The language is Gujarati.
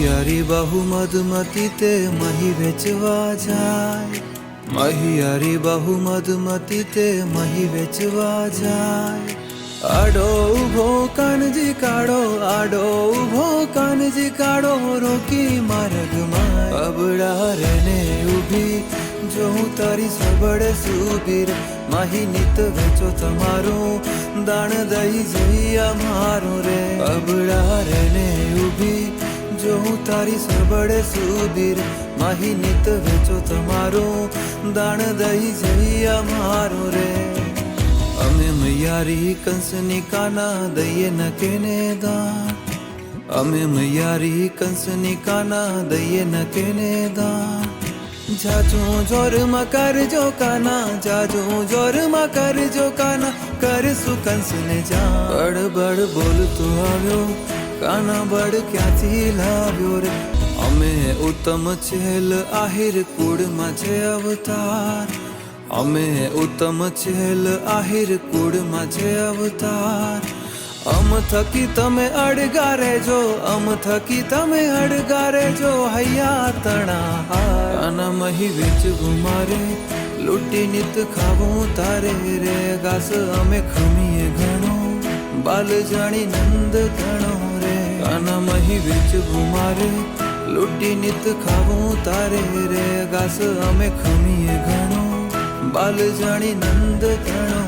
મહિયારી બહુ મધમતી તે મહી વેચવા જાય, મહિયારી બહુ મધમતી તે મહી વેચવા જાય. આડો ઉભો કાનજી કાળો, આડો ઉભો કાનજી કાળો, રોકી માર્ગમાં અબડા રેને ઊભી, જો હું તારી સબળે સુબીર. માહી નિત વેચો તમારું દાણ દઈ જઈ અમારું રે. અબડા રેને ઊભી, જો હું તારી સબળે સુબીર. માહી નિત વેચો તમારું દાણ દઈ જઈ અમારું રે. અમે મૈયારી કંસની કાના દઈએ ન કેને દાન, અમે મૈયારી કંસની કાના દઈએ ન કેને દાન. જાજુ જોરમાં કરજો કાના, જાજુ જોરમાં કરજો કાના, કરશું કંસને જાન. બડ બોલતો આવ્યો કાના, બડ ક્યાંથી લાવ્યો રે. અમે ઉત્તમ છેલ આહિર કુળમાં છે અવતાર, અમે ઉત્તમ છેલ આહિર કુળમાં છે અવતાર. અમ થકી તમે અડગા રહેજો, અમ થકી તમે અડગા રહેજો. હૈયા તણા આના મહી વેચવું મારે, લૂંટી નિત ખાવું તારે રે. ઘાસ અમે ખમીએ ઘણો, બાલ જાણી નંદ ઘણો રે. આના મહી વેચવું મારે, લૂંટી નિત ખાવું તારે રે. ઘાસ અમે ખમીએ ઘણો, બાલ જાણી નંદ ઘણો